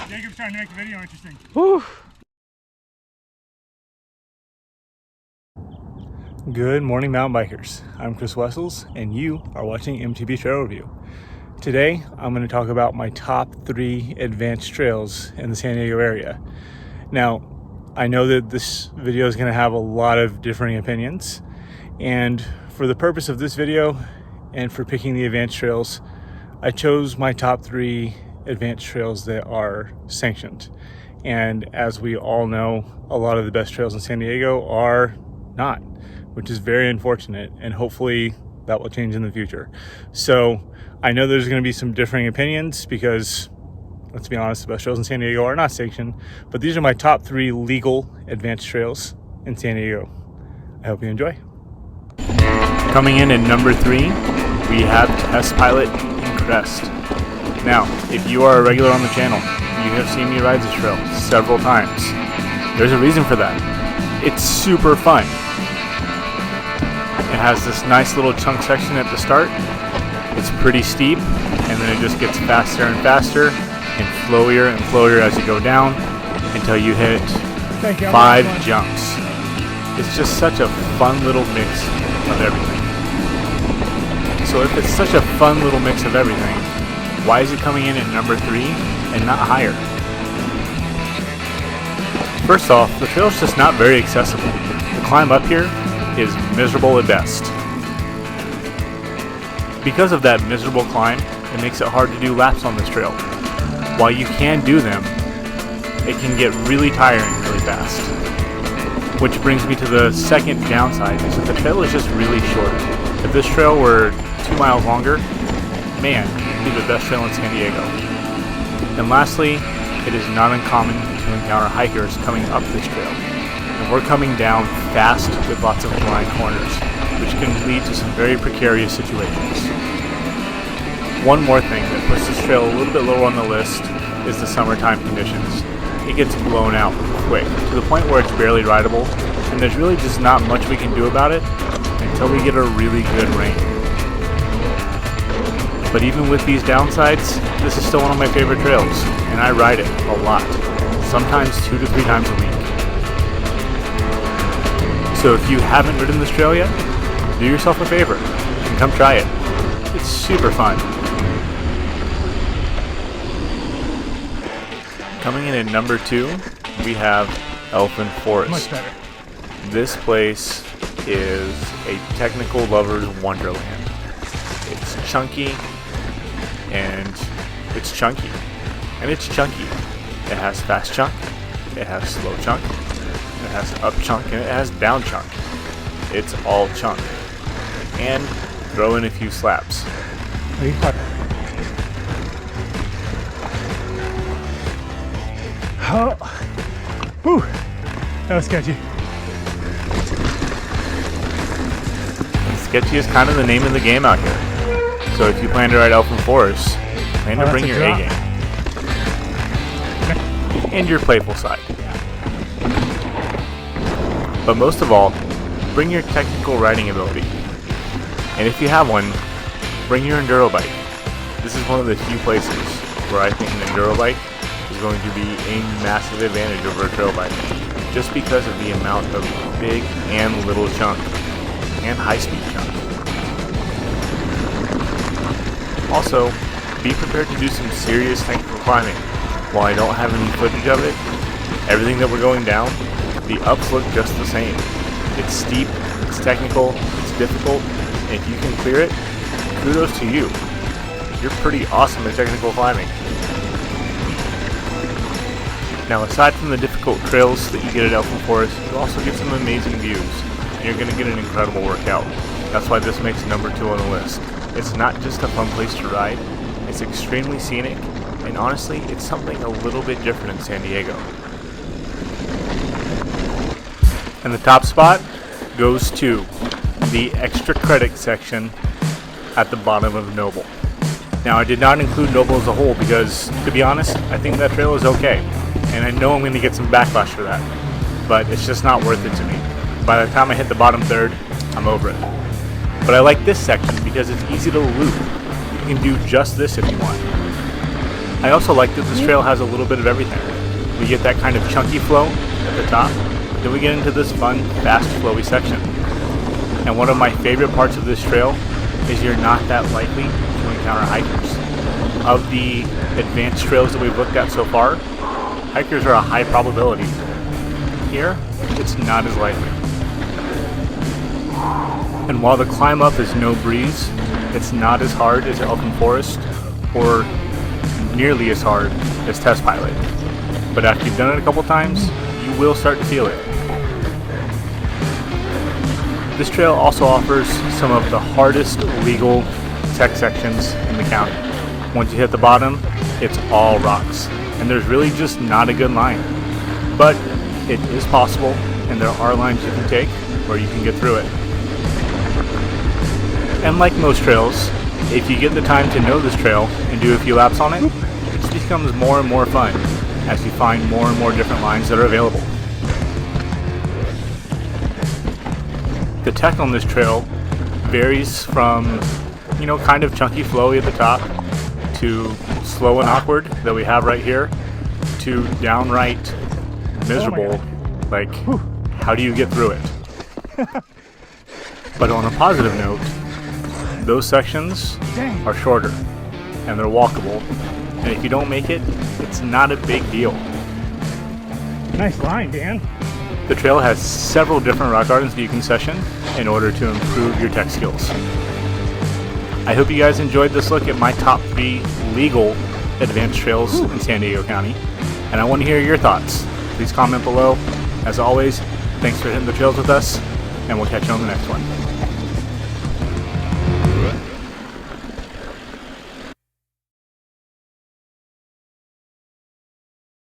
Jacob's trying to make the video interesting. Woo. Good morning, mountain bikers. I'm Chris Wessels, and you are watching MTB Trail Review. Today, I'm going to talk about my top 3 advanced trails in the San Diego area. Now, I know that this video is going to have a lot of differing opinions, and for the purpose of this video and for picking the advanced trails, I chose my top 3 advanced trails that are sanctioned. And as we all know, a lot of the best trails in San Diego are not, which is very unfortunate, and hopefully that will change in the future. So I know there's going to be some differing opinions because, let's be honest, the best trails in San Diego are not sanctioned, but these are my top 3 legal advanced trails in San Diego. I hope you enjoy. Coming in at number 3, we have Pilot Crest. Now, if you are a regular on the channel, you have seen me ride this trail several times. There's a reason for that. It's super fun. It has this nice little chunk section at the start. It's pretty steep, and then it just gets faster and faster and flowier as you go down until you hit 5 jumps. It's just such a fun little mix of everything. So if it's such a fun little mix of everything, why is it coming in at number 3 and not higher? First off, the trail's just not very accessible. The climb up here is miserable at best. Because of that miserable climb, it makes it hard to do laps on this trail. While you can do them, it can get really tiring really fast. Which brings me to the second downside, is that the trail is just really short. If this trail were 2 miles longer, man, it'd be the best trail in San Diego. And lastly, it is not uncommon to encounter hikers coming up this trail. And we're coming down fast with lots of blind corners, which can lead to some very precarious situations. One more thing that puts this trail a little bit lower on the list is the summertime conditions. It gets blown out quick, to the point where it's barely rideable, and there's really just not much we can do about it until we get a really good rain. But even with these downsides, this is still one of my favorite trails, and I ride it a lot, sometimes 2 to 3 times a week. So if you haven't ridden this trail yet, do yourself a favor and come try it. It's super fun. Coming in at number 2, we have Elephant Forest. Much better. This place is a technical lover's wonderland. It's chunky, and it's chunky, and it's chunky. It has fast chunk, it has slow chunk, it has up chunk, and it has down chunk. It's all chunk. And throw in a few slaps. Oh, whew, that was sketchy. And sketchy is kind of the name of the game out here. So if you plan to ride Elephant Forest, plan to bring your A game. And your playful side. But most of all, bring your technical riding ability. And if you have one, bring your enduro bike. This is one of the few places where I think an enduro bike is going to be a massive advantage over a trail bike, just because of the amount of big and little chunk, and high-speed chunk. Also, be prepared to do some serious technical climbing. While I don't have any footage of it, everything that we're going down, the ups look just the same. It's steep, it's technical, it's difficult, and if you can clear it, kudos to you. You're pretty awesome at technical climbing. Now, aside from the difficult trails that you get at Elephant Forest, you also get some amazing views, and you're going to get an incredible workout. That's why this makes number 2 on the list. It's not just a fun place to ride, it's extremely scenic, and honestly, it's something a little bit different in San Diego. And the top spot goes to the extra credit section at the bottom of Noble. Now, I did not include Noble as a whole because, to be honest, I think that trail is okay. And I know I'm going to get some backlash for that. But it's just not worth it to me. By the time I hit the bottom third, I'm over it. But I like this section because it's easy to loop. you can do just this if you want. I also like that this trail has a little bit of everything. We get that kind of chunky flow at the top, then we get into this fun, fast, flowy section. And one of my favorite parts of this trail is you're not that likely to encounter hikers. Of the advanced trails that we've looked at so far, hikers are a high probability. Here, it's not as likely. And while the climb up is no breeze, it's not as hard as Elfin Forest or nearly as hard as Test Pilot. But after you've done it a couple times, you will start to feel it. This trail also offers some of the hardest legal tech sections in the county. Once you hit the bottom, it's all rocks, and there's really just not a good line. But it is possible, and there are lines you can take where you can get through it. And like most trails, if you get the time to know this trail and do a few laps on it, it just becomes more and more fun as you find more and more different lines that are available. The tech on this trail varies from, kind of chunky flowy at the top to slow and awkward that we have right here to downright miserable. Like, how do you get through it? But on a positive note, those sections are shorter and they're walkable. And if you don't make it, it's not a big deal. Nice line, Dan. The trail has several different rock gardens that you can session in order to improve your tech skills. I hope you guys enjoyed this look at my top 3 legal advanced trails in San Diego County, and I want to hear your thoughts. Please comment below. As always, thanks for hitting the trails with us, and we'll catch you on the next one.